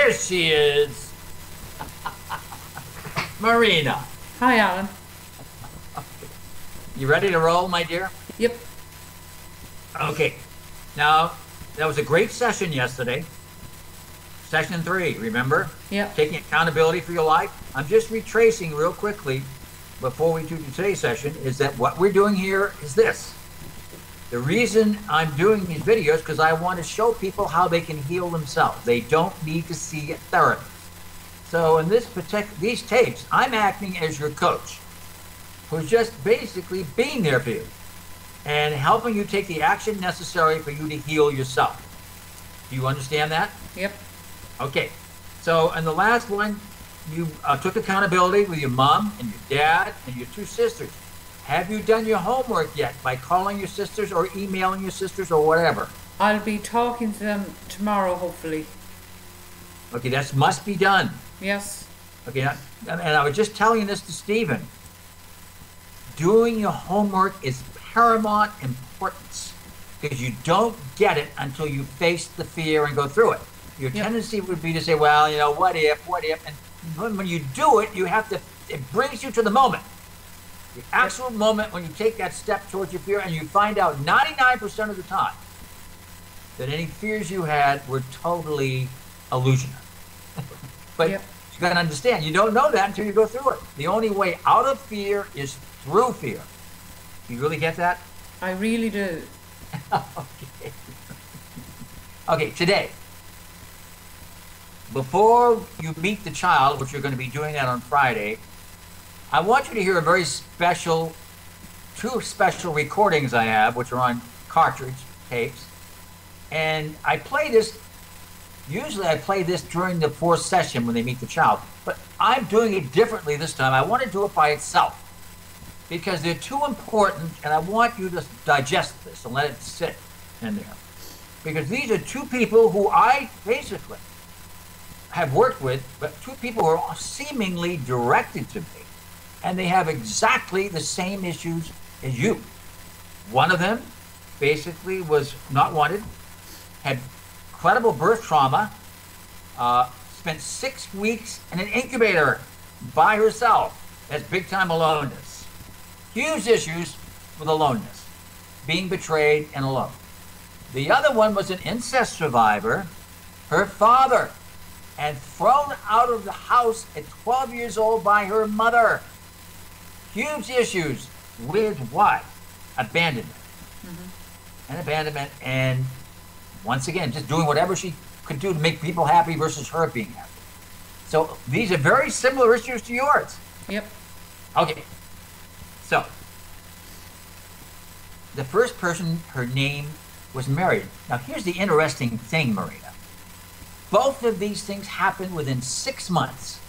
There she is. Marina. Hi, Alan. You ready to roll, my dear? Yep. Okay. Now, that was a great session yesterday. Session 3, remember? Yep. Taking accountability for your life. I'm just retracing real quickly before we do today's session is that what we're doing here is this. The reason I'm doing these videos because I want to show people how they can heal themselves. They don't need to see a therapist. So in these tapes, I'm acting as your coach, who's just basically being there for you and helping you take the action necessary for you to heal yourself. Do you understand that? Yep. Okay. So in the last one, you took accountability with your mom and your dad and your 2 sisters. Have you done your homework yet by calling your sisters or emailing your sisters or whatever? I'll be talking to them tomorrow, hopefully. Okay, that must be done. Yes. Okay, and I was just telling this to Stephen. Doing your homework is paramount importance because you don't get it until you face the fear and go through it. Your tendency would be to say, well, you know, what if, and when you do it, it brings you to the moment. The actual moment when you take that step towards your fear and you find out 99% of the time that any fears you had were totally illusionary. But you got to understand, you don't know that until you go through it. The only way out of fear is through fear. You really get that? I really do. Okay. Okay, today, before you meet the child, which you're going to be doing that on Friday, I want you to hear a very special, 2 special recordings I have, which are on cartridge tapes. And I play this, usually I play this during the 4th session when they meet the child, but I'm doing it differently this time. I want to do it by itself because they're too important and I want you to digest this and let it sit in there. Because these are 2 people who I basically have worked with, but 2 people who are seemingly directed to me. And they have exactly the same issues as you. One of them basically was not wanted, had incredible birth trauma, spent 6 weeks in an incubator by herself. That's big time aloneness. Huge issues with aloneness, being betrayed and alone. The other one was an incest survivor, her father, and thrown out of the house at 12 years old by her mother. Huge issues with what? Abandonment. And abandonment, and once again, just doing whatever she could do to make people happy versus her being happy. So these are very similar issues to yours. Yep. Okay. So the first person, her name was Mary. Now here's the interesting thing, Marina. Both of these things happened within 6 months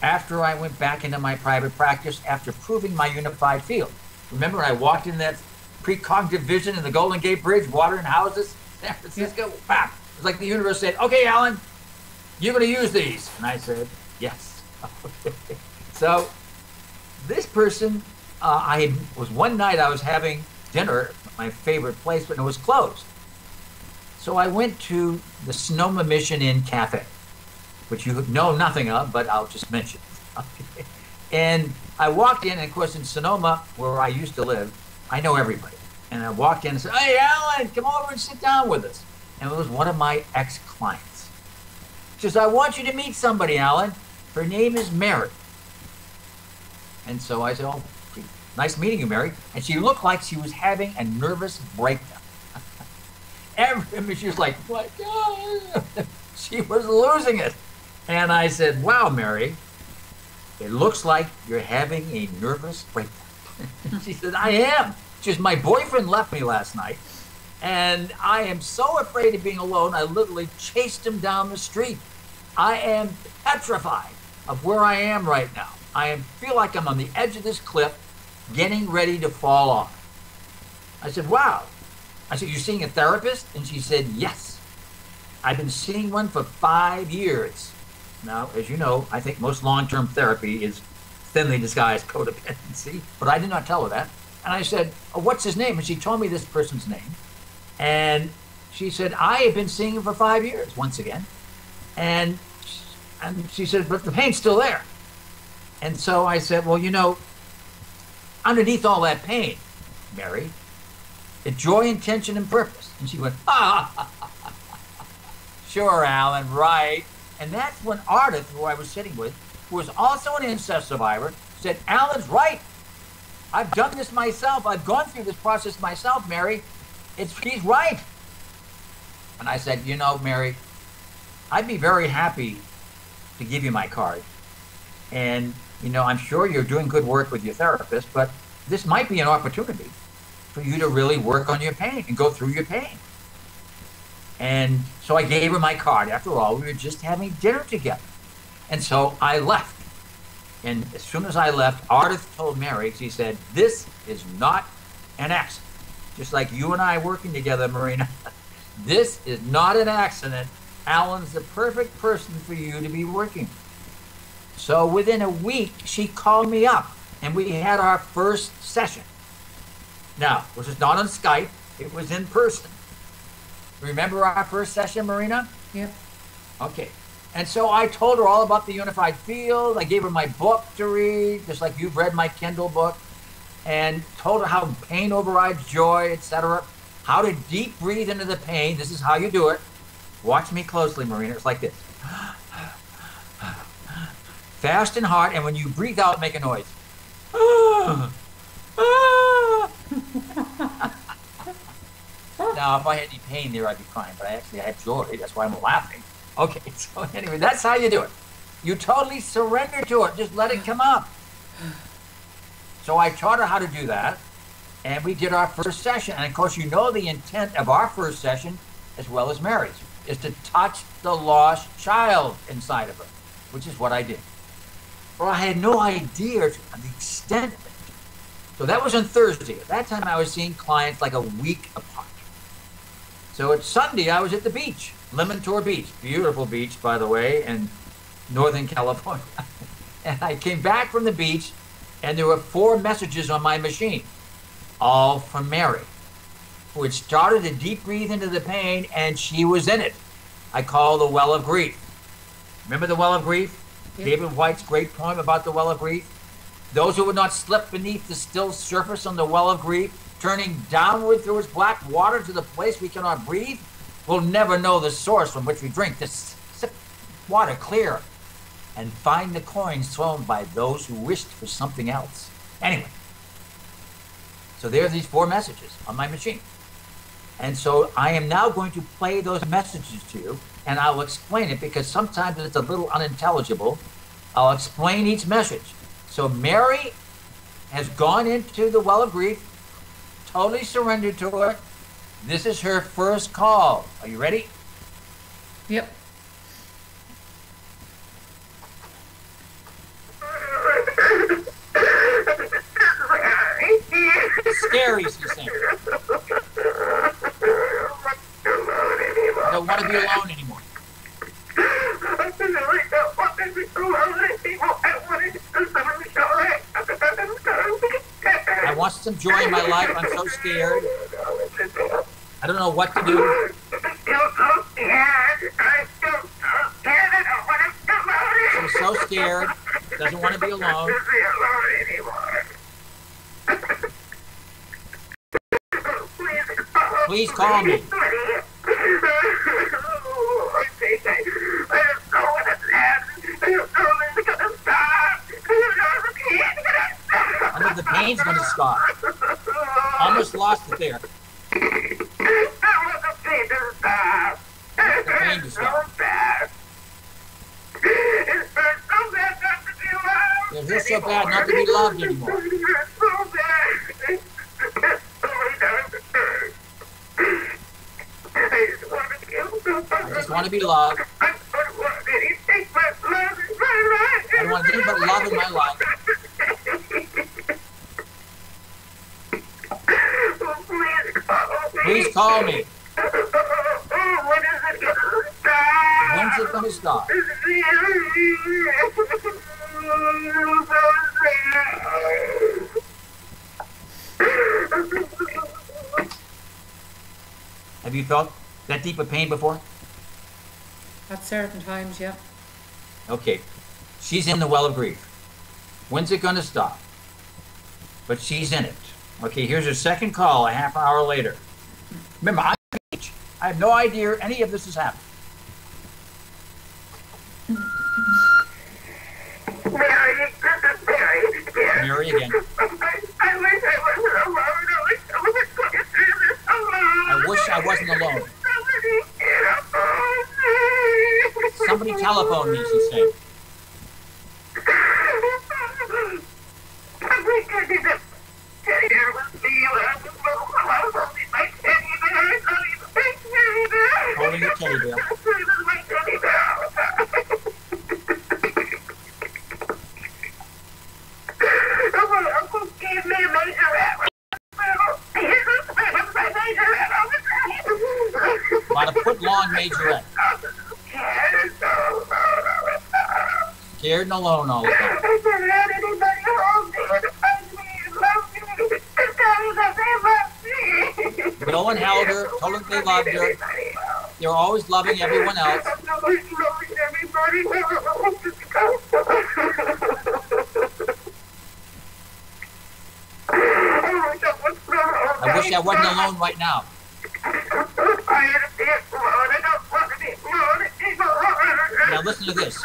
after I went back into my private practice after proving my unified field. Remember, I walked in that precognitive vision in the Golden Gate Bridge, watering houses, San Francisco. Bam! It's like the universe said, okay, Alan, you're going to use these. And I said, yes. So this person, one night I was having dinner at my favorite place, but it was closed. So I went to the Sonoma Mission Inn Cafe, which you know nothing of, but I'll just mention it. Okay. And I walked in, and of course in Sonoma, where I used to live, I know everybody. And I walked in and said, hey, Alan, come over and sit down with us. And it was one of my ex-clients. She says, I want you to meet somebody, Alan. Her name is Mary. And so I said, oh, nice meeting you, Mary. And she looked like she was having a nervous breakdown. She was like, what? She was losing it. And I said, wow, Mary, it looks like you're having a nervous breakdown. She said, I am. She says, my boyfriend left me last night, and I am so afraid of being alone, I literally chased him down the street. I am petrified of where I am right now. I feel like I'm on the edge of this cliff, getting ready to fall off. I said, wow. I said, you're seeing a therapist? And she said, yes. I've been seeing one for 5 years. Now, as you know, I think most long-term therapy is thinly disguised codependency, but I did not tell her that. And I said, oh, what's his name? And she told me this person's name. And she said, I have been seeing him for 5 years, once again. And, and she said, but the pain's still there. And so I said, well, underneath all that pain, Mary, it's joy, intention, and purpose. And she went, sure, Alan, right. And that's when Ardith, who I was sitting with, who was also an incest survivor, said, Alan's right. I've done this myself. I've gone through this process myself, Mary. He's right. And I said, Mary, I'd be very happy to give you my card. And, I'm sure you're doing good work with your therapist, but this might be an opportunity for you to really work on your pain and go through your pain. And so I gave her my card. After all, we were just having dinner together. And so I left. And as soon as I left, Ardith told Mary, she said, this is not an accident. Just like you and I working together, Marina. This is not an accident. Alan's the perfect person for you to be working with. So within a week, she called me up and we had our first session. Now, this was not on Skype, it was in person. Remember our first session, Marina? Yep. Okay. And so I told her all about the unified field. I gave her my book to read, just like you've read my Kindle book, and told her how pain overrides joy, etc. How to deep breathe into the pain. This is how you do it. Watch me closely, Marina. It's like this. Fast and hard, and when you breathe out, make a noise. Now, if I had any pain there, I'd be crying, but I had joy. That's why I'm laughing. Okay, so anyway, that's how you do it. You totally surrender to it. Just let it come up. So I taught her how to do that, and we did our first session. And of course, the intent of our first session, as well as Mary's, is to touch the lost child inside of her, which is what I did. Well, I had no idea of the extent of it. So that was on Thursday. At that time, I was seeing clients like a week apart. So it's Sunday, I was at the beach, Lemon-Tor Beach. Beautiful beach, by the way, in Northern California. And I came back from the beach, and there were 4 messages on my machine, all from Mary, who had started to deep breathe into the pain, and she was in it. I call the well of grief. Remember the well of grief? Yep. David White's great poem about the well of grief. Those who would not slip beneath the still surface on the well of grief, turning downward through its black water to the place we cannot breathe, will never know the source from which we drink. This sip water clear and find the coins thrown by those who wished for something else. Anyway, so there are these 4 messages on my machine. And so I am now going to play those messages to you, and I'll explain it because sometimes it's a little unintelligible. I'll explain each message. So Mary has gone into the well of grief, totally surrendered to it. This is her first call. Are you ready? Yep. Scary, she's saying. I don't want to be alone anymore. I want some joy in my life. I'm so scared. I don't know what to do. She's so scared. Doesn't want to be alone. Please call me. I know the pain's going to stop. Almost lost it there. The pain to stop. It feels so bad not to be loved anymore. I just want to be loved. I don't want anything but love in my life. Please call me. When's it going to stop? Have you felt that deep of pain before? At certain times, yeah. Okay. She's in the well of grief. When's it going to stop? But she's in it. Okay, here's her second call a half hour later. Remember, I'm on the beach. I have no idea any of this is happening. Mary, this is Mary. Mary again. I wish I wasn't alone. I wish I wasn't going through this alone. I wish I wasn't alone. Somebody Somebody telephone me, she said. I wish I didn't sit here with me. I was holding my teddy bear. I thought he was my teddy bear. Holding your teddy bear. He was my teddy bear. Uncle gave me a majorette. About a foot long majorette. Scared and alone all the time. I never had anybody hold me and hug me and love me and tell me that they love me. No one held her, told her they loved her. They're always loving everyone else. Nobody's loving everybody else. I wish I wasn't alone right now. I had to be alone. I don't want to be alone anymore. Now listen to this.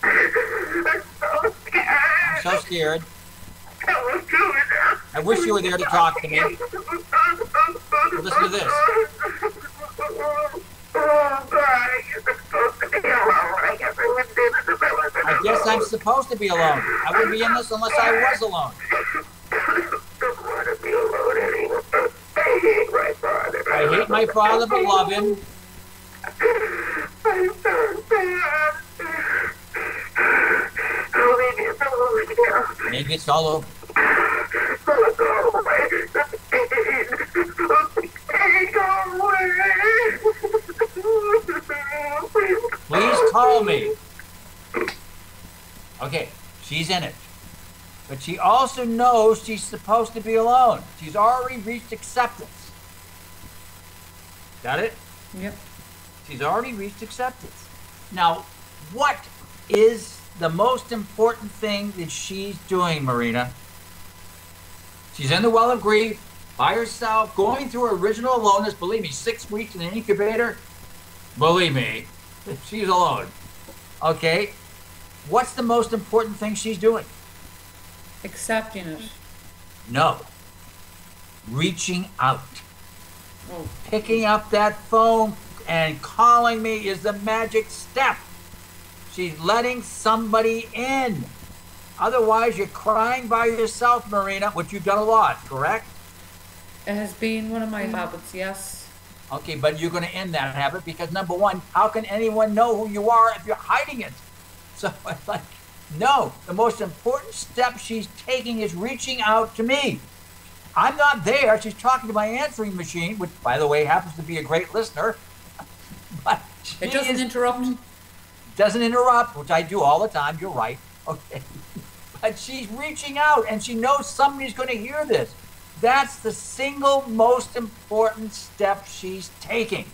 I'm so scared. I'm so scared. I wish you were there. I wish you were there to talk to me. Listen to this. Oh, God, you're supposed to be alone. I guess I wouldn't be able to live with it. I guess I'm supposed to be alone. I wouldn't be in this unless I was alone. Don't want to be alone anymore. I hate my father. I hate my father but love him. I'm so sad. Oh, maybe it's all over now. Maybe it's all over. Oh, go away. The pain. Oh, the pain, go away. Please call me. Okay, she's in it. But she also knows she's supposed to be alone. She's already reached acceptance. Got it? Yep. She's already reached acceptance. Now, what is the most important thing that she's doing, Marina? She's in the well of grief, by herself, going through her original aloneness. Believe me, 6 weeks in an incubator. Believe me, she's alone. Okay? What's the most important thing she's doing? Accepting it. No. Reaching out. Oh. Picking up that phone and calling me is the magic step. She's letting somebody in. Otherwise, you're crying by yourself, Marina, which you've done a lot, correct? It has been one of my habits, yes. Okay, but you're going to end that habit because, number one, how can anyone know who you are if you're hiding it? So it's like, no, the most important step she's taking is reaching out to me. I'm not there. She's talking to my answering machine, which, by the way, happens to be a great listener. But It doesn't interrupt. Doesn't interrupt, which I do all the time. You're right. Okay. But she's reaching out, and she knows somebody's going to hear this. That's the single most important step she's taking,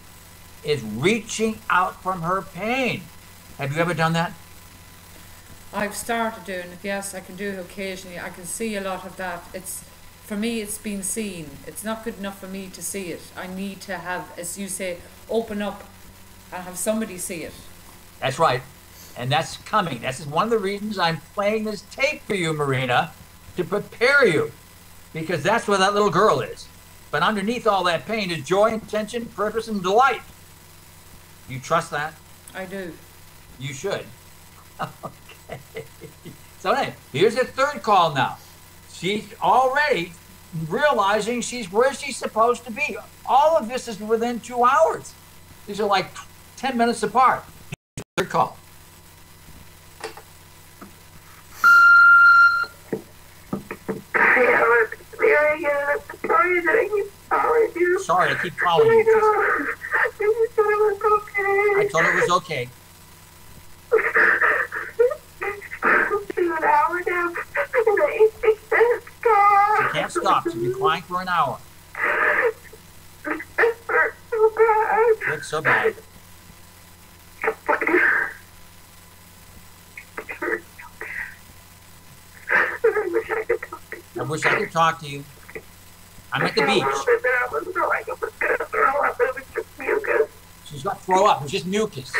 is reaching out from her pain. Have you ever done that? I've started doing it, yes. I can do it occasionally. I can see a lot of that. For me, it's been seen. It's not good enough for me to see it. I need to have, as you say, open up and have somebody see it. That's right. And that's coming. That's one of the reasons I'm playing this tape for you, Marina, to prepare you. Because that's where that little girl is. But underneath all that pain is joy, intention, purpose, and delight. You trust that? I do. You should. Okay. So anyway, here's the third call now. She's already realizing she's where she's supposed to be. All of this is within 2 hours. These are like 10 minutes apart. Third call. Sorry, I keep calling you. I told her it was okay. An hour now, and I can't stop. She can't stop. She's been crying for an hour. It hurts so bad. It's so bad. wish I could talk to you. I'm at the beach. I was like, it was going to throw up. It was just mucus. She's got to throw up. It's just mucus.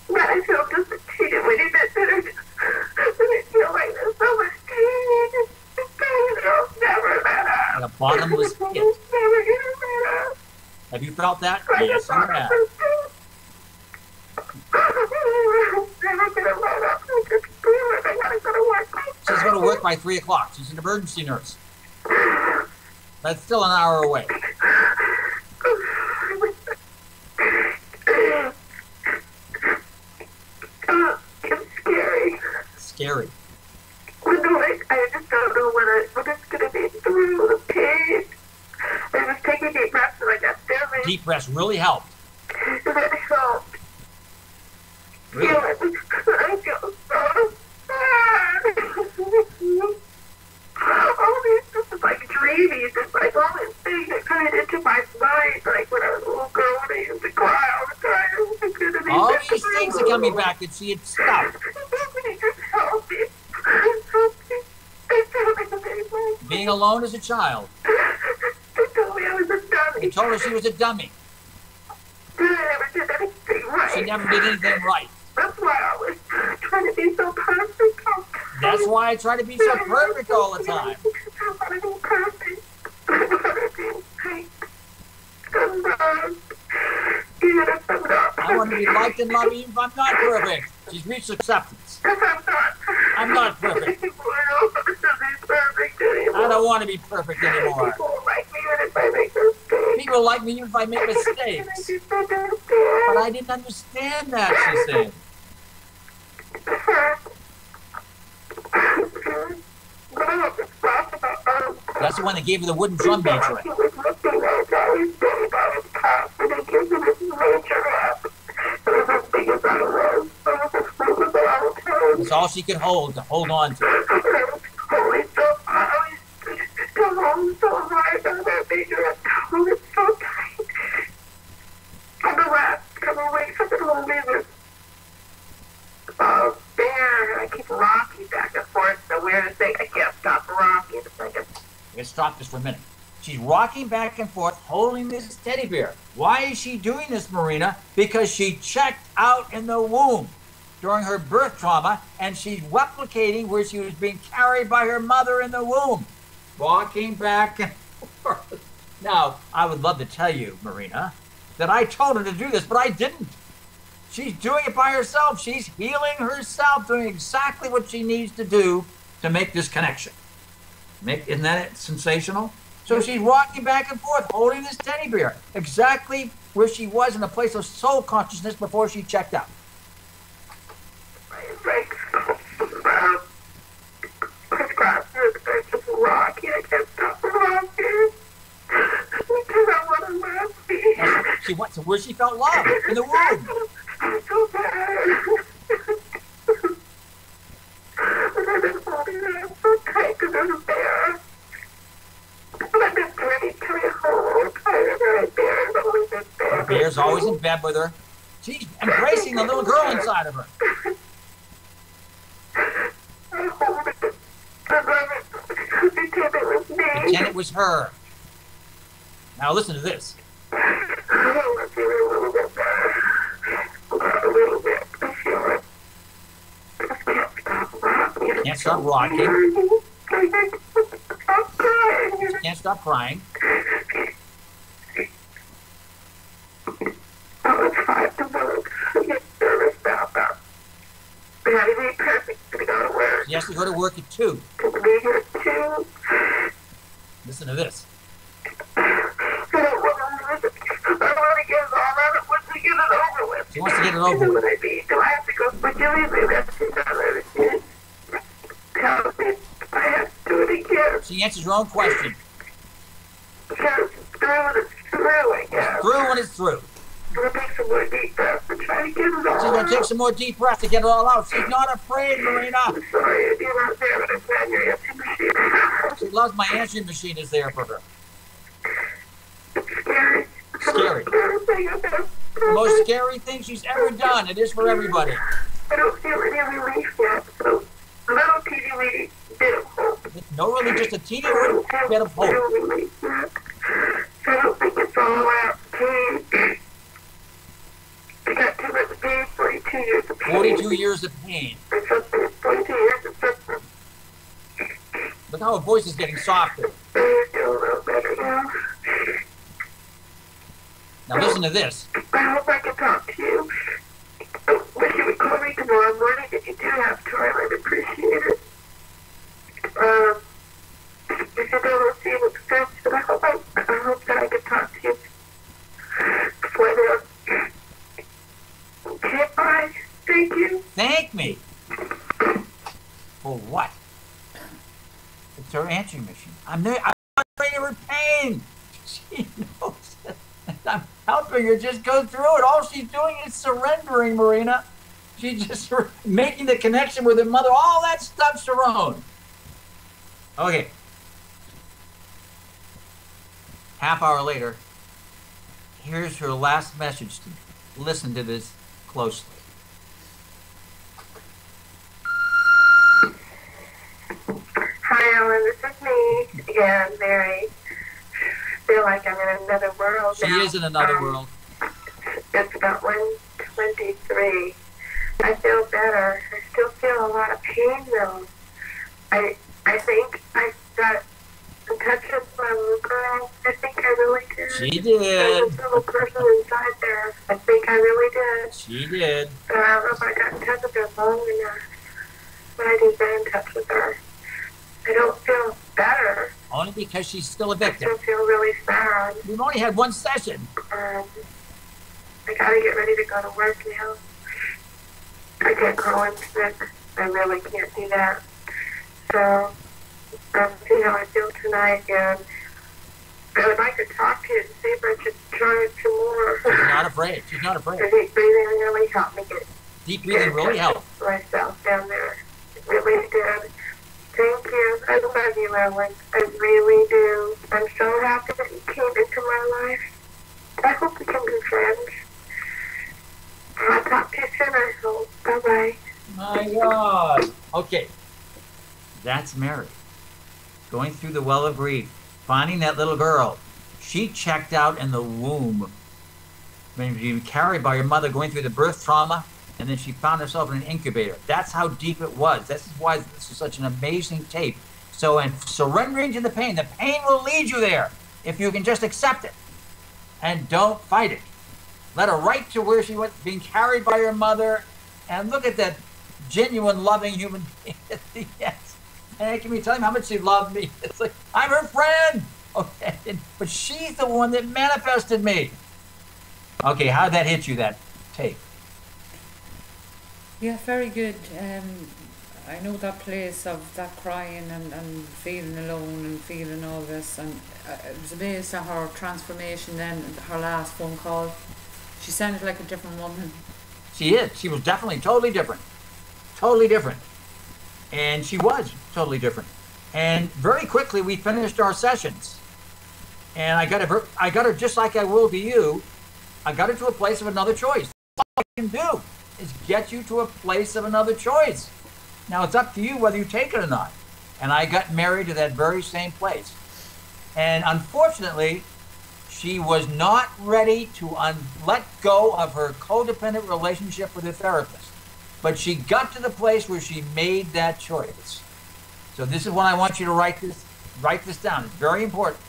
But I feel disappointed when he did better. But I feel like there's so much pain. The pain will never let up. Like a bottomless pit. Never gonna let up. Have you felt that? Like Yes, a you have. bottomless pit. Never gonna let up. I just feel it. I gotta go to work. She's going to work by 3 o'clock. She's an emergency nurse. That's still an hour away. It's scary. Scary. Like, I just don't know what it's going to be through the pain. I was taking deep breaths and I got dizzy. Deep breaths really helped. And it helped. Really? I feel so sad. All these just like dreamy, just like all these things that come into my mind, like when I was a little girl when I used to cry all the time. It's gonna be All these things are coming back that she had stopped. Just help me. Being alone as a child. They told me I was a dummy. They told her she was a dummy. I never did anything right. She never did anything right. That's why I was trying to be so perfect. That's why I try to be so perfect all the time. I want to be perfect. I want to be right. And loved. Even if I'm not I want to be liked and loved even if I'm not perfect. She's reached acceptance. I'm not perfect. I don't want to be perfect anymore. People like me even if I make mistakes. But I didn't understand that, she said. That's the one that gave her the wooden drum major. It's all she could hold to hold on to. I keep rocking back and forth. The weirdest thing, I can't stop rocking. It's like a Let's stop this for a minute. She's rocking back and forth, holding this teddy bear. Why is she doing this, Marina? Because she checked out in the womb during her birth trauma, and she's replicating where she was being carried by her mother in the womb. Walking back and forth. Now, I would love to tell you, Marina, that I told her to do this, but I didn't. She's doing it by herself. She's healing herself, doing exactly what she needs to do to make this connection. Isn't that sensational? So she's walking back and forth, holding this teddy bear, exactly where she was in a place of soul consciousness before she checked out. just rocking. I can't stop rocking. Because I want to love me. She went to where she felt love, in the womb. I'm so bad. And I've been holding her so tight because there's a bear. I've been ready to hold her. Bear's always in bed. The bear's always in bed with her. She's embracing the little girl inside of her. I hold it. I love it. Pretend it was me. Pretend it was her. Now listen to this. I want to feel a little bit better. A little bit. I feel it. I can't stop rocking. Can't stop crying. Oh, it's hard to work. I get nervous about that. I have to be perfect to go to work. She has to go to work at 2. To be here too. Listen to this. I don't want to lose it. I want to get it all out of once we get it over with. She wants to get it over with. Do I have to go for Julie? That's another thing. Tell me I have to do it again. She answers her own question. Because it's through and it's through, I guess. Through when it's through. I'm going to take some more deep breaths and try to get it all She's going out. to take some more deep breaths to get it all out. She's not afraid, Marina. I'm sorry, you're not there, but I'm glad you're answering machine. She loves my answering machine is there for her. It's scary. Scary. The most scary thing she's ever done. It is for everybody. I don't feel any relief yet, so little teeny weeny bit of hope. No relief, just a teeny bit of hope. I don't think it's all out pain. I got too much pain, 42 years of pain. 42 years of pain. 42 years of suffering. Look how her voice is getting softer. I feel a little better now. Now listen to this. I hope I can talk to you. I wish you would call me tomorrow morning if you do have time. I'd appreciate it. If you don't receive extension, I hope that I can talk to you before then. Okay, bye. Thank you. Thank me. For what? It's her answering machine. I'm afraid of her pain. She knows that I'm helping her just go through it. All she's doing is surrendering, Marina. She's just making the connection with her mother. All that stuff's her own. Okay. Half hour later, here's her last message to me. Listen to this closely. Hi, Ellen. This is me again, Mary. I feel like I'm in another world She now. is in another world. It's about 1:23. I feel better. I still feel a lot of pain, though. I think I got in touch with my little girl. I think I really did. She There's did. a little person inside there. I think I really did. She did. But I don't know if I got in touch with her long enough. But I did get in touch with her. I don't feel better. Only because she's still a I victim. still feel really sad. We've only had one session. I gotta get ready to go to work now. I can't call in sick. I really can't do that. So, see how I feel tonight, and I would like to talk to you and see if I could try it some more. She's not afraid. She's not afraid. The deep breathing really helped me Deep breathing really helped. myself down there. It really did. Thank you. I love you, Ellen. I really do. I'm so happy that you came into my life. I hope we can be friends. I'll talk to you soon, I hope. Bye-bye. My God. Okay. That's Mary. Going through the well of grief. Finding that little girl. She checked out in the womb. Being carried by her mother, going through the birth trauma, and then she found herself in an incubator. That's how deep it was. This is why this is such an amazing tape. So in surrendering to the pain will lead you there if you can just accept it and don't fight it. Let her right to where she was, being carried by her mother, and look at that genuine, loving human being at the end. And can we tell him how much she loved me? It's like, I'm her friend. Okay, but she's the one that manifested me. Okay, how did that hit you, that tape? Yeah, very good. I know that place of that crying and feeling alone and feeling all this, and it was amazed at her transformation then, her last phone call. She sounded like a different woman. She is. She was definitely totally different. Totally different. And she was totally different. And very quickly we finished our sessions. And I got her just like I will to you. I got her to a place of another choice. All I can do is get you to a place of another choice. Now it's up to you whether you take it or not. And I got married to that very same place. And unfortunately, she was not ready to let go of her codependent relationship with her therapist. But she got to the place where she made that choice. So this is what I want you to write this down. It's very important.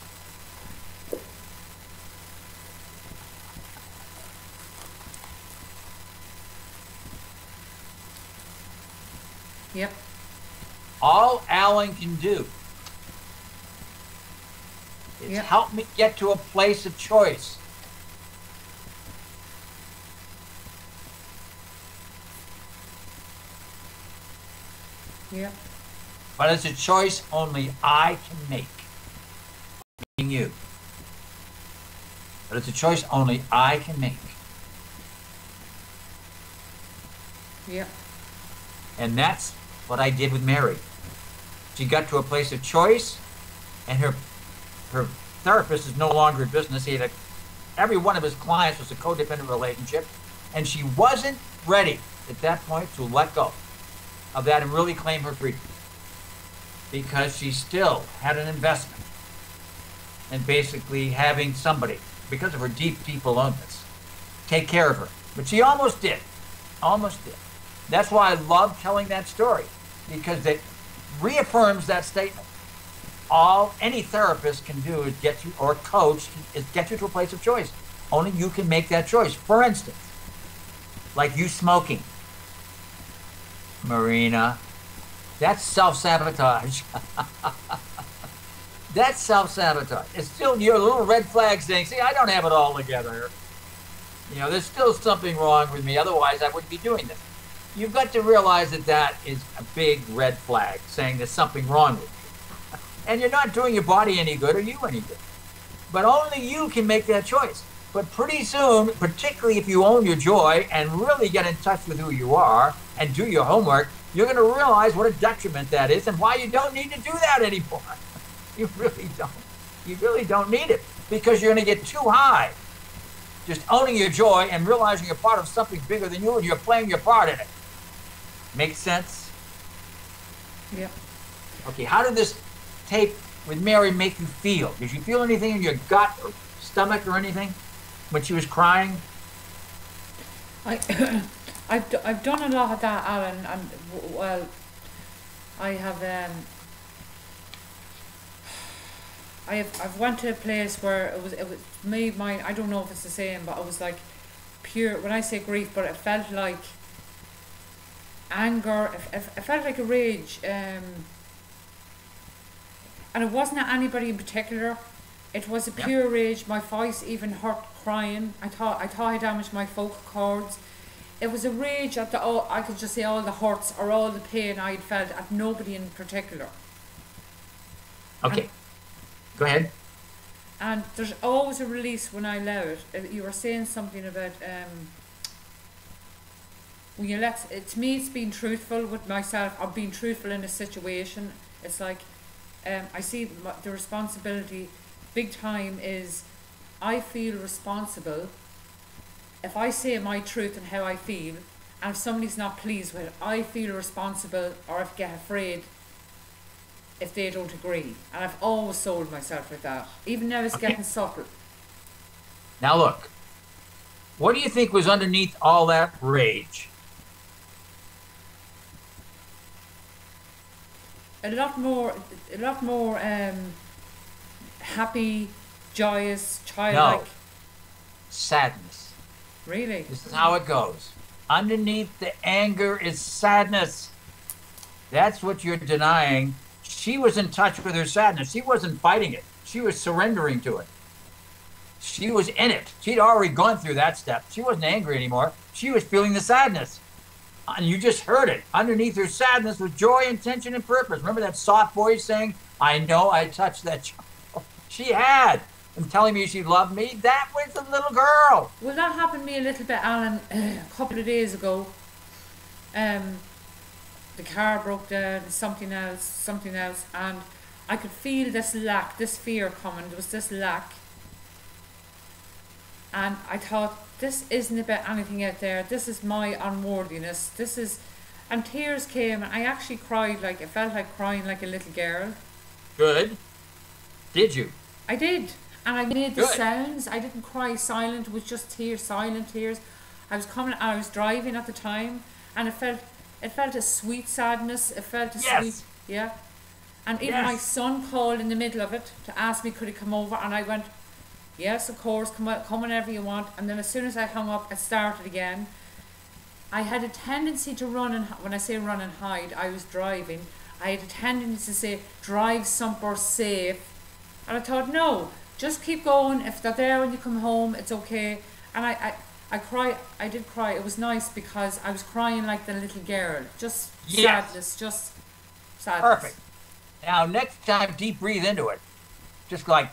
Yep. All Allen can do is help me get to a place of choice. Yep. But it's a choice only I can make. Being you. But it's a choice only I can make. Yep. And that's what I did with Mary. She got to a place of choice, and her therapist is no longer in business. Every one of his clients was a codependent relationship, and she wasn't ready at that point to let go of that and really claim her freedom. because she still had an investment in basically having somebody, because of her deep, deep aloneness, take care of her. But she almost did. Almost did. That's why I love telling that story, because it reaffirms that statement. All any therapist can do is get you, or coach, is get you to a place of choice. Only you can make that choice. For instance, like you smoking. Marina, that's self-sabotage. That's self-sabotage. It's still your little red flag saying, see, I don't have it all together. You know, there's still something wrong with me. Otherwise, I wouldn't be doing this. You've got to realize that that is a big red flag saying there's something wrong with you. And you're not doing your body any good or you any good. But only you can make that choice. But pretty soon, particularly if you own your joy and really get in touch with who you are and do your homework, you're going to realize what a detriment that is and why you don't need to do that anymore. You really don't. You really don't need it, because you're going to get too high. Just owning your joy and realizing you're part of something bigger than you and you're playing your part in it. Make sense? Yeah. Okay, how did this tape with Mary make you feel? Did you feel anything in your gut or stomach or anything when she was crying? I've done a lot of that, Alan, and well, I have I've went to a place where it was made mine. I don't know if it's the same, but it was like pure. When I say grief, but it felt like anger. It felt like a rage, and it wasn't at anybody in particular. It was a pure rage. My voice even hurt crying. I thought I damaged my vocal cords. It was a rage at I could just say all the hurts or all the pain I'd felt at nobody in particular. Okay. Go ahead. And there's always a release when I allow it. You were saying something about when you let it. To me, it's being truthful with myself. Or being truthful in a situation. It's like I see the responsibility. Big time is I feel responsible. If I say my truth and how I feel, and if somebody's not pleased with it, I feel responsible, or if I get afraid if they don't agree. And I've always sold myself with that. Even now it's getting subtle. Now look, what do you think was underneath all that rage? A lot more happy, joyous, childlike. No. Sadness. Really? This is how it goes. Underneath the anger is sadness. That's what you're denying. She was in touch with her sadness. She wasn't fighting it. She was surrendering to it. She was in it. She'd already gone through that step. She wasn't angry anymore. She was feeling the sadness. And you just heard it. Underneath her sadness was joy, intention, and purpose. Remember that soft voice saying, I know I touched that child. She had. And telling me she loved me. That was the little girl. Well, that happened to me a little bit, Alan, a couple of days ago. The car broke down, something else, and I could feel this lack, this fear coming. There was this lack. And I thought, this isn't about anything out there. This is my unworthiness. And tears came, and I actually cried I felt like crying like a little girl. Good. Did you? I did. And I made the sounds. I didn't cry silent. It was just tears, silent tears. I was driving at the time, and it felt a sweet sadness. It felt a sweet, yeah. And even my son called in the middle of it to ask me could he come over, and I went, yes, of course, come whenever you want. And then as soon as I hung up, it started again. I had a tendency to run, and when I say run and hide, I was driving. I had a tendency to say, drive somewhere safe. And I thought, no, just keep going. If they're there when you come home, it's okay. And I did cry. It was nice because I was crying like the little girl. Just sadness, just sadness. Perfect. Now, next time, deep breathe into it. Just like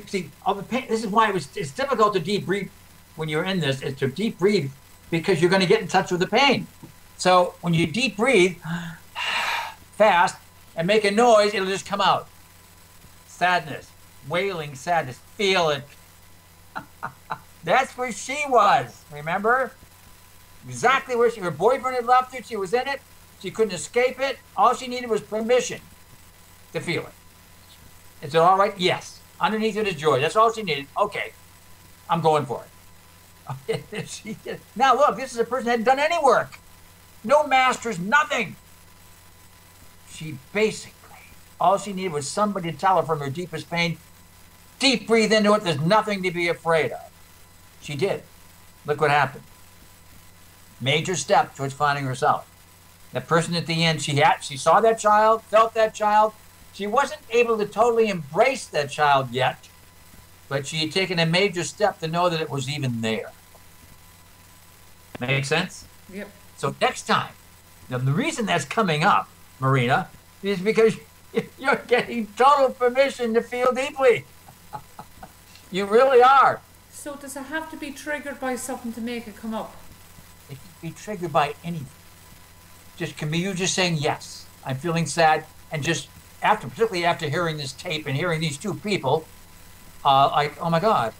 see, all the pain. This is why it's difficult to deep breathe when you're in this, is to deep breathe because you're going to get in touch with the pain. So when you deep breathe fast and make a noise, it'll just come out. Sadness, wailing sadness, feel it. That's where she was, remember? Exactly where her boyfriend had left her, she was in it. She couldn't escape it. All she needed was permission to feel it. Is it all right? Yes. Underneath it is joy. That's all she needed. Okay, I'm going for it. Now look, this is a person that hadn't done any work. No masters, nothing. She basically, all she needed was somebody to tell her from her deepest pain, deep breathe into it, there's nothing to be afraid of. She did. Look what happened. Major step towards finding herself. That person at the end, she saw that child, felt that child. She wasn't able to totally embrace that child yet, but she had taken a major step to know that it was even there. Make sense? Yep. So next time, now the reason that's coming up, Marina, is because you're getting total permission to feel deeply. You really are. So does it have to be triggered by something to make it come up? It can be triggered by anything. Just can be you just saying, yes, I'm feeling sad, and just particularly after hearing this tape and hearing these two people, like, oh my God,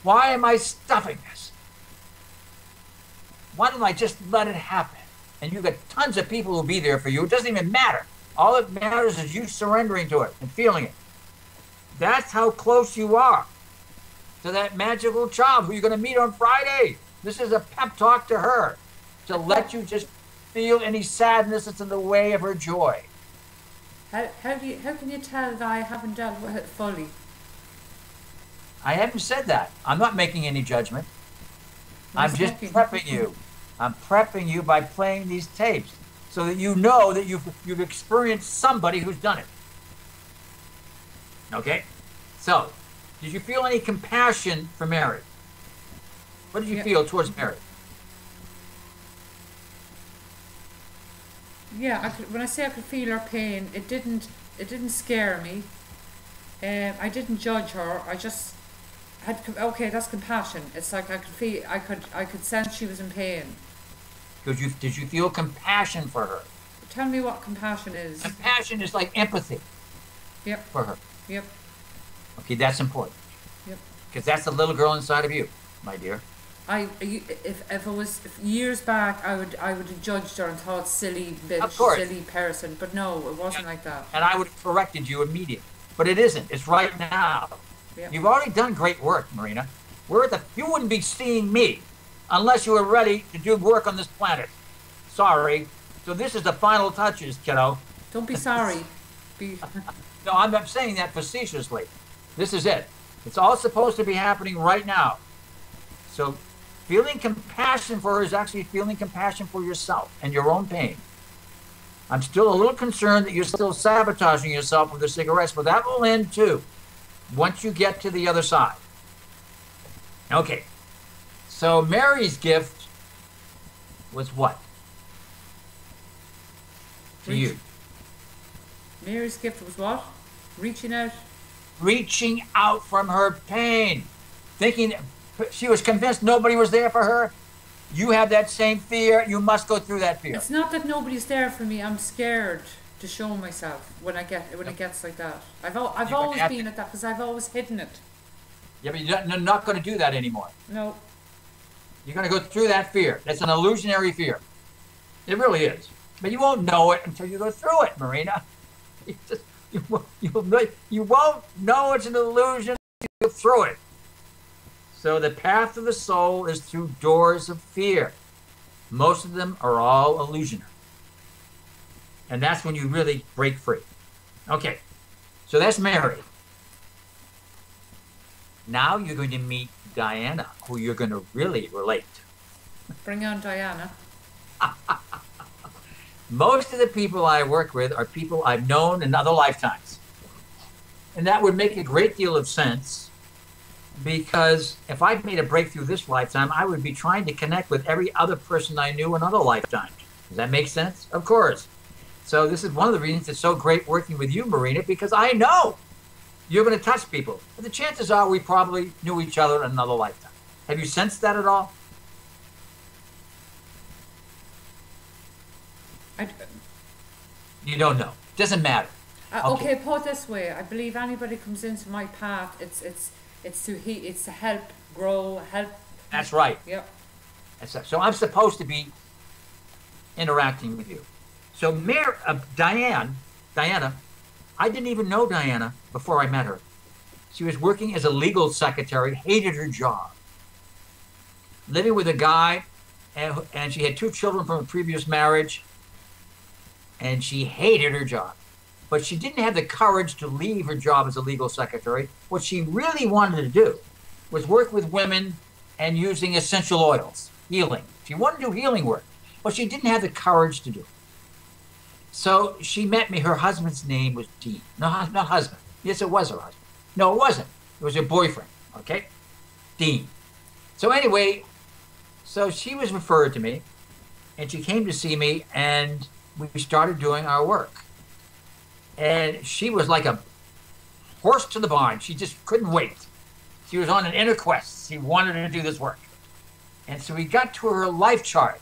why am I stuffing this? Why don't I just let it happen? And you've got tons of people who'll be there for you. It doesn't even matter. All that matters is you surrendering to it and feeling it. That's how close you are to that magical child who you're going to meet on Friday. This is a pep talk to her to let you just feel any sadness that's in the way of her joy. How can you tell that I haven't dealt with it fully? I haven't said that. I'm not making any judgment. I'm just prepping you. I'm prepping you by playing these tapes so that you know that you've experienced somebody who's done it. Okay? So, did you feel any compassion for Mary? What did you feel towards Mary? Yeah, when I say I could feel her pain, it didn't scare me. I didn't judge her. I just had, okay, that's compassion. It's like I could sense she was in pain. Did you feel compassion for her? Tell me what compassion is. Compassion is like empathy. Yep. For her. Yep. Okay, that's important. Yep. Because that's the little girl inside of you, my dear. If it was years back, I would have judged her and thought silly bitch, silly person. But no, it wasn't like that. And I would have corrected you immediately. But it isn't. It's right now. Yep. You've already done great work, Marina. You wouldn't be seeing me unless you were ready to do work on this planet. Sorry. So this is the final touches, kiddo. Don't be sorry. No, I'm saying that facetiously. This is it. It's all supposed to be happening right now. So feeling compassion for her is actually feeling compassion for yourself and your own pain. I'm still a little concerned that you're still sabotaging yourself with the cigarettes, but that will end too once you get to the other side. Okay. So Mary's gift was what? To you. Mary's gift was what? Reaching out? Reaching out from her pain. Thinking she was convinced nobody was there for her. You have that same fear. You must go through that fear. It's not that nobody's there for me. I'm scared to show myself when it gets like that. I've always been at that because I've always hidden it. Yeah, but you're not going to do that anymore. No. You're going to go through that fear. That's an illusionary fear. It really is. But you won't know it until you go through it, Marina. You won't know it's an illusion until you go through it. So the path of the soul is through doors of fear. Most of them are all illusionary. And that's when you really break free. Okay, so that's Mary. Now you're going to meet Diana, who you're going to really relate to. Bring on Diana. Most of the people I work with are people I've known in other lifetimes. And that would make a great deal of sense, because if I'd made a breakthrough this lifetime, I would be trying to connect with every other person I knew in other lifetimes. Does that make sense? Of course. So this is one of the reasons it's so great working with you, Marina, because I know you're going to touch people. But the chances are we probably knew each other in another lifetime. Have you sensed that at all? You don't know. Doesn't matter. Okay, put it this way. I believe anybody comes into my path, it's to help grow, help. That's right. Yep. So I'm supposed to be interacting with you. So Diana, I didn't even know Diana before I met her. She was working as a legal secretary, hated her job, living with a guy, and she had 2 children from a previous marriage, and she hated her job. But she didn't have the courage to leave her job as a legal secretary. What she really wanted to do was work with women and using essential oils, healing. She wanted to do healing work, but she didn't have the courage to do it. So she met me. Her husband's name was Dean. No, not husband. Yes, it was her husband. No, it wasn't. It was her boyfriend, okay? Dean. So anyway, so she was referred to me, and she came to see me, and we started doing our work. And she was like a horse to the barn. She just couldn't wait. She was on an inner quest. She wanted to do this work. And so we got to her life chart.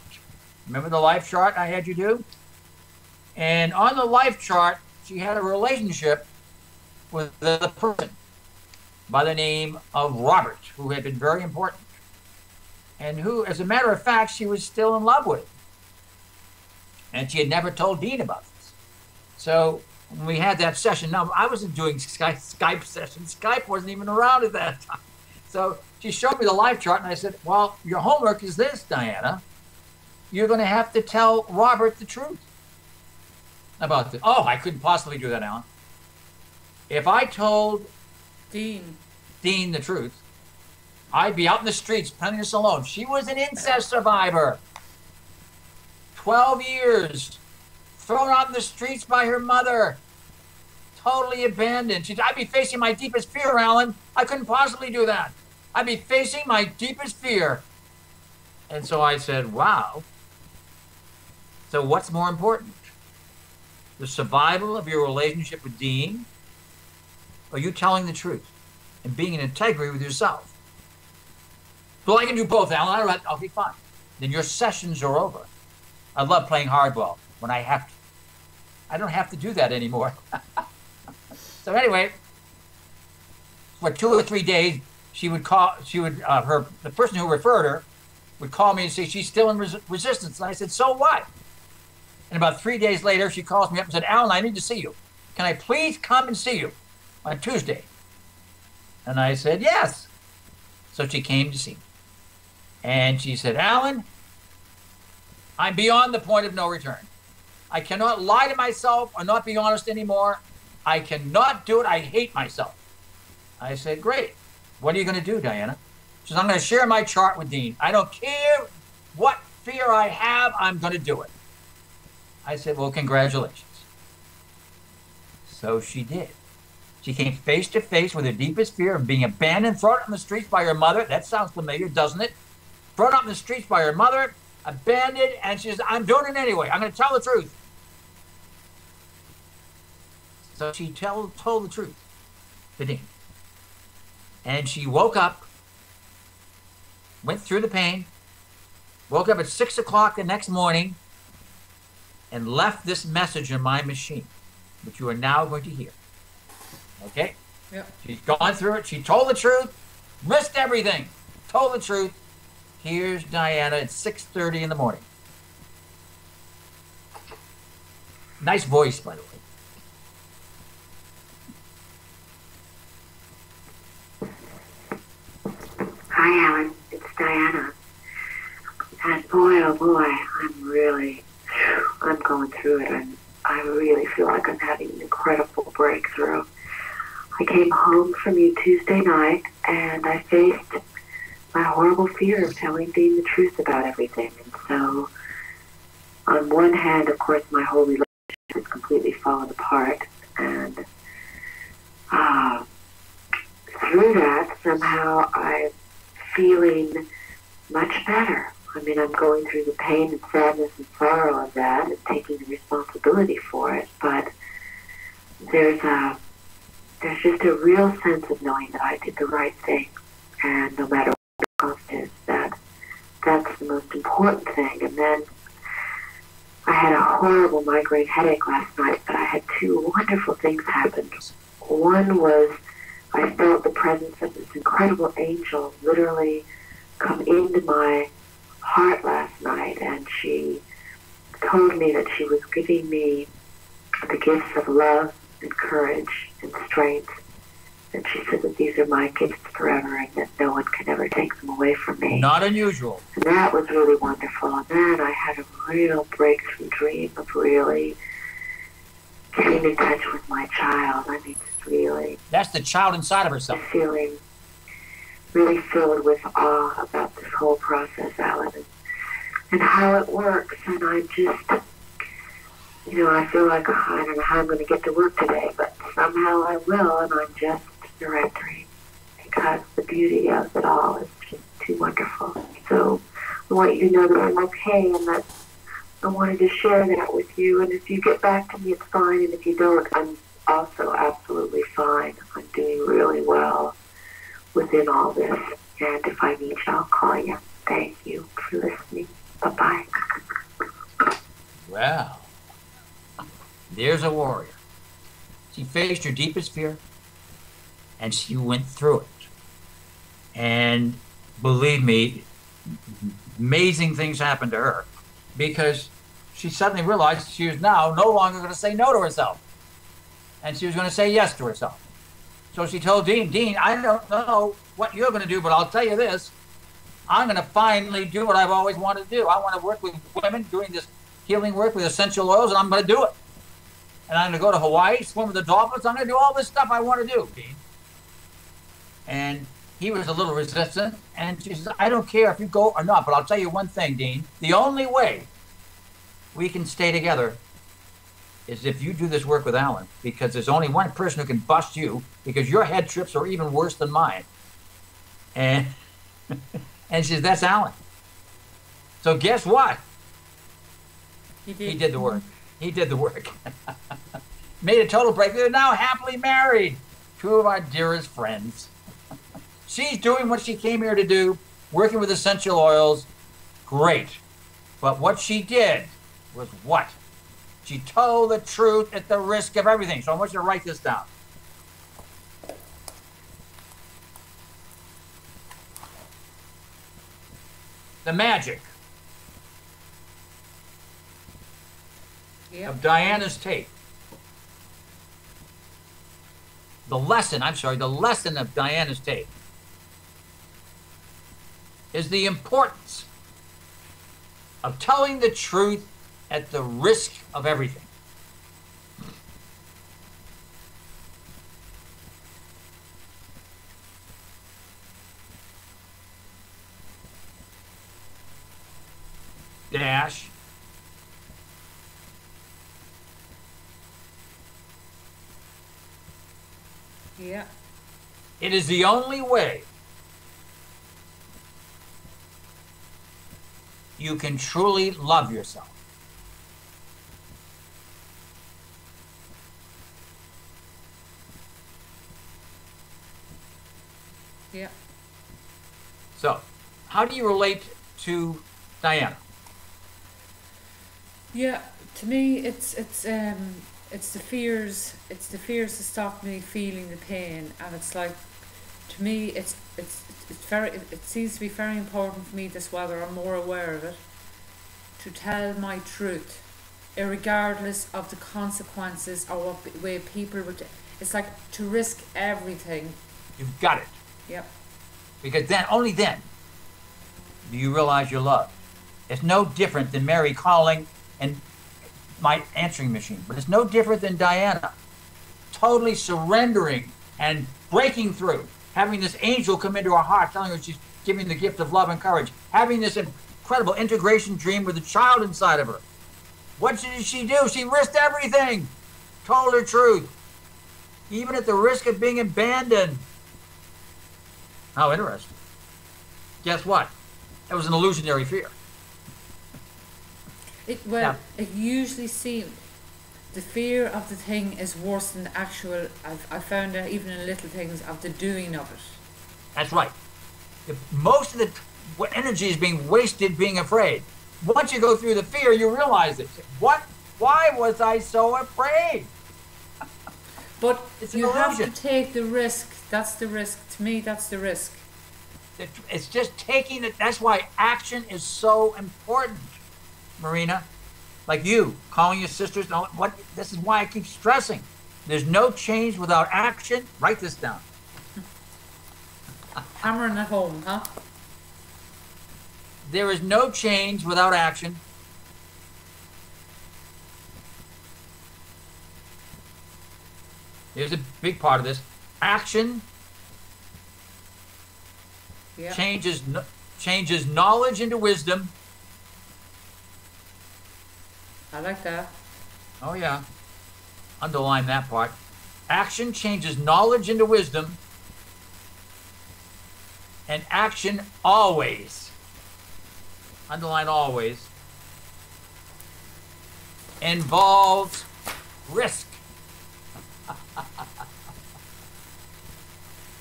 Remember the life chart I had you do? And on the life chart, she had a relationship with the person by the name of Robert, who had been very important, and who, as a matter of fact, she was still in love with. And she had never told Dean about this. So when we had that session, now I wasn't doing Skype sessions. Skype wasn't even around at that time. So she showed me the life chart, and I said, well, your homework is this, Diana. You're going to have to tell Robert the truth about this. Oh, I couldn't possibly do that, Alan. If I told Dean the truth, I'd be out in the streets penniless alone. She was an incest survivor. 12 years. Thrown out in the streets by her mother. Totally abandoned. I'd be facing my deepest fear, Alan. I couldn't possibly do that. I'd be facing my deepest fear. And so I said, wow. So what's more important? The survival of your relationship with Dean, or you telling the truth and being in integrity with yourself? Well, I can do both, Alan. I'll be fine. Then your sessions are over. I love playing hardball when I have to. I don't have to do that anymore. So anyway, for 2 or 3 days, the person who referred her would call me and say she's still in resistance. And I said, so what? And about 3 days later, she calls me up and said, Alan, I need to see you. Can I please come and see you on Tuesday? And I said, yes. So she came to see me. And she said, Alan, I'm beyond the point of no return. I cannot lie to myself or not be honest anymore. I cannot do it. I hate myself. I said, great. What are you going to do, Diana? She said, I'm going to share my chart with Dean. I don't care what fear I have. I'm going to do it. I said, well, congratulations. So she did. She came face to face with her deepest fear of being abandoned, thrown out in the streets by her mother. That sounds familiar, doesn't it? Thrown out in the streets by her mother, abandoned, and she says, I'm doing it anyway. I'm going to tell the truth. So she told the truth to Dean. And she woke up, went through the pain, woke up at 6 o'clock the next morning, and left this message in my machine, which you are now going to hear. Okay? Yeah. She's gone through it. She told the truth, risked everything, told the truth. Here's Diana at 6:30 in the morning. Nice voice, by the way. Hi, Alan. It's Diana. And boy, oh boy, I'm going through it, and I really feel like I'm having an incredible breakthrough. I came home from you Tuesday night, and I faced my horrible fear of telling Dean the truth about everything. And so, on one hand, of course, my whole relationship has completely fallen apart, and through that, somehow I'm feeling much better. I mean, I'm going through the pain and sadness and sorrow of that and taking the responsibility for it, but there's just a real sense of knowing that I did the right thing, and no matter what the cost is, that's the most important thing. And then I had a horrible migraine headache last night, but I had 2 wonderful things happen. One was I felt the presence of this incredible angel literally come into my heart last night, and she told me that she was giving me the gifts of love and courage and strength. And she said that these are my gifts forever and that no one can ever take them away from me. Not unusual. And that was really wonderful. And then I had a real breakthrough dream of really getting in touch with my child. I mean, just really. That's the child inside of herself. Feeling really filled with awe about this whole process, Alan, and how it works. And I just, I feel like I don't know how I'm going to get to work today, but somehow I will, and I'm just surrendering because the beauty of it all is just too wonderful. So I want you to know that I'm okay and that I wanted to share that with you. And if you get back to me, it's fine. And if you don't, I'm also absolutely fine. I'm doing really well within all this. And if I need you, I'll call you. Thank you for listening. Bye-bye. Well, there's a warrior. She faced her deepest fear, and she went through it. And believe me, amazing things happened to her because she suddenly realized she was now no longer going to say no to herself. And she was going to say yes to herself. So she told Dean, I don't know what you're going to do, but I'll tell you this. I'm going to finally do what I've always wanted to do. I want to work with women doing this healing work with essential oils, and I'm going to do it. And I'm going to go to Hawaii, swim with the dolphins. I'm going to do all this stuff I want to do, Dean. And he was a little resistant. And she says, I don't care if you go or not, but I'll tell you one thing, Dean. The only way we can stay together is if you do this work with Alan, because there's only one person who can bust you, because your head trips are even worse than mine. And and she says, that's Alan. So guess what? He did the work. He did the work. Made a total break. They're now happily married. Two of our dearest friends. She's doing what she came here to do, working with essential oils. Great. But what she did was what? She told the truth at the risk of everything. So I want you to write this down. The magic of Diana's tape. The lesson of Diana's tape is the importance of telling the truth at the risk of everything. Dash. Yeah. It is the only way you can truly love yourself. Yeah. So, how do you relate to Diana? Yeah, to me, it's the fears that stop me feeling the pain, and it's like, to me, it seems to be very important for me this whether I'm more aware of it, to tell my truth, irregardless of the consequences or what way people would. It's like to risk everything. You've got it. Yep. Because then, only then, do you realize you're loved. It's no different than Mary calling and my answering machine, but it's no different than Diana totally surrendering and breaking through, having this angel come into her heart, telling her she's giving the gift of love and courage, having this incredible integration dream with a child inside of her. What did she do? She risked everything, told her truth, even at the risk of being abandoned. How interesting. Guess what? That was an illusionary fear. It usually seems the fear of the thing is worse than the actual. I found out even in little things of the doing of it. That's right. Most of the energy is being wasted being afraid. Once you go through the fear, you realize it. What? Why was I so afraid? But it's you have to take the risk. That's the risk. To me, that's the risk. It's just taking it. That's why action is so important, Marina. like you, calling your sisters. This is why I keep stressing. There's no change without action. Write this down. Hammering at home, huh? There is no change without action. Here's a big part of this. Action changes knowledge into wisdom. I like that. Oh, yeah. Underline that part. Action changes knowledge into wisdom. And action always, underline always, involves risk.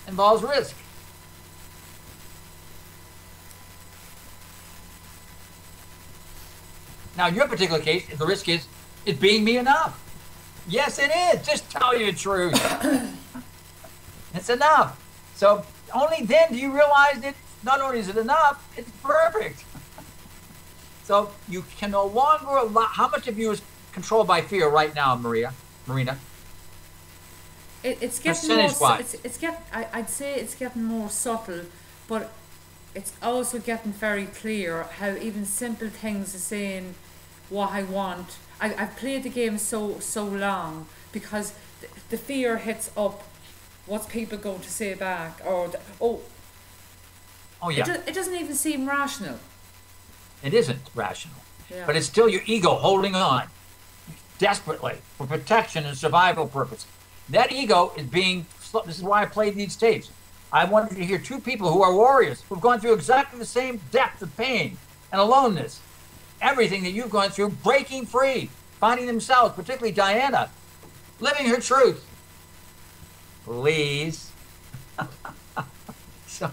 Involves risk. Now, in your particular case, the risk is being me enough. Yes, it is. Just tell you the truth. It's enough. So only then do you realize that not only is it enough, it's perfect. So you can no longer allow. How much of you is controlled by fear right now, Marina? It's getting more. I'd say it's getting more subtle, but it's also getting very clear how even simple things are saying what I want. I've played the game so long because the fear hits up. What's people going to say back? Or oh yeah. It doesn't even seem rational. It isn't rational, yeah. But it's still your ego holding on desperately for protection and survival purpose. That ego is being. This is why I played these tapes. I wanted to hear two people who are warriors, who've gone through exactly the same depth of pain and aloneness. Everything that you've gone through, breaking free, finding themselves, particularly Diana, living her truth. Please. So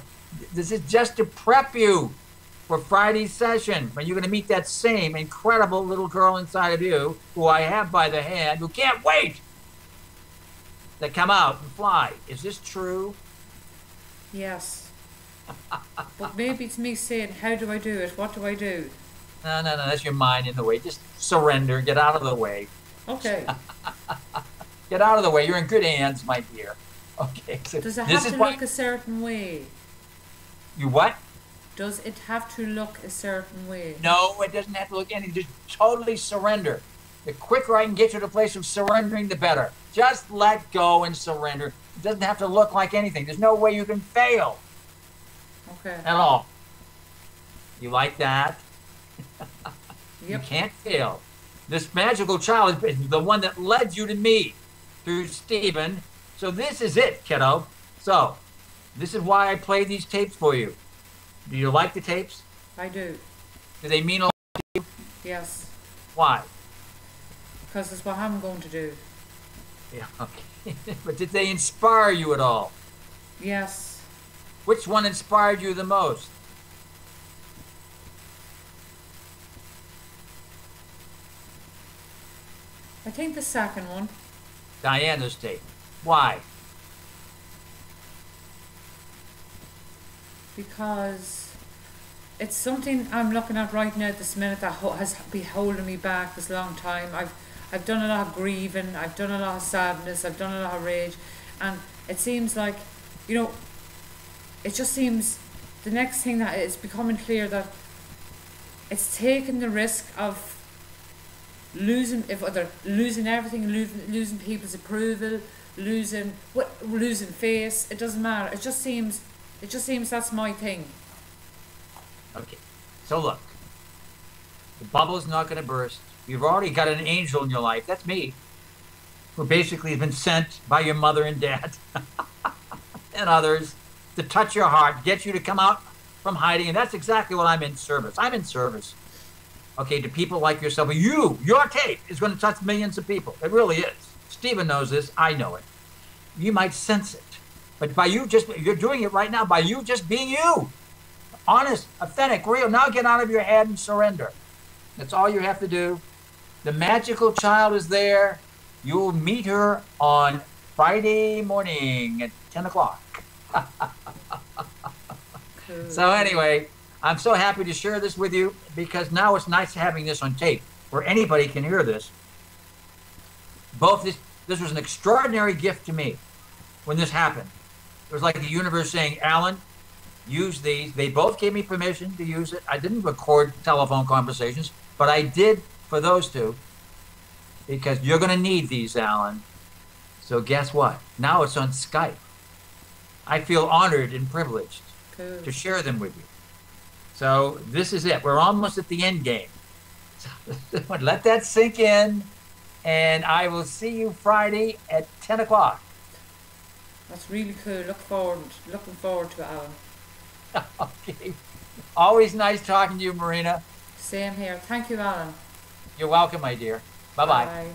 this is just to prep you for Friday's session when you're going to meet that same incredible little girl inside of you who I have by the hand, who can't wait to come out and fly. Is this true? Yes. But maybe it's me saying, how do I do it? What do I do? No, that's your mind in the way. Just surrender. Get out of the way. Okay. Get out of the way. You're in good hands, my dear. Okay. So does it have to look a certain way? You what? Does it have to look a certain way? No, it doesn't have to look anything. Just totally surrender. The quicker I can get you to a place of surrendering, the better. Just let go and surrender. It doesn't have to look like anything. There's no way you can fail. Okay. At all. You like that? Yep. You can't fail. This magical child is the one that led you to me through Stephen. So this is it, kiddo. So this is why I play these tapes for you. Do you like the tapes? I do. Do they mean a lot to you? Yes. Why? Because it's what I'm going to do. Yeah, okay. But did they inspire you at all? Yes. Which one inspired you the most? I think the second one. Diana's tape. Why? Because it's something I'm looking at right now this minute that has been holding me back this long time. I've done a lot of grieving, I've done a lot of sadness, I've done a lot of rage, and it seems like, it just seems the next thing that is becoming clear that it's taking the risk of losing everything, losing people's approval, losing face. It doesn't matter. It just seems that's my thing. Okay, so look, the bubble's not going to burst. You've already got an angel in your life. That's me, who basically has been sent by your mother and dad and others to touch your heart, get you to come out from hiding. And that's exactly what I'm in service. I'm in service, okay, to people like yourself. Your tape is going to touch millions of people. It really is. Stephen knows this. I know it. You might sense it. But by you're doing it right now, by you just being you. Honest, authentic, real. Now get out of your head and surrender. That's all you have to do. The magical child is there. You'll meet her on Friday morning at 10 o'clock. Cool. So anyway, I'm so happy to share this with you because now it's nice having this on tape where anybody can hear this. This was an extraordinary gift to me when this happened. It was like the universe saying, Alan, use these. They both gave me permission to use it. I didn't record telephone conversations, but I did for those two, because you're going to need these, Alan. So guess what? Now it's on Skype. I feel honored and privileged to share them with you. So this is it. We're almost at the end game. So let that sink in, and I will see you Friday at 10 o'clock. That's really cool. Looking forward to it, Alan. Okay. Always nice talking to you, Marina. Same here. Thank you, Alan. You're welcome, my dear. Bye-bye. Bye.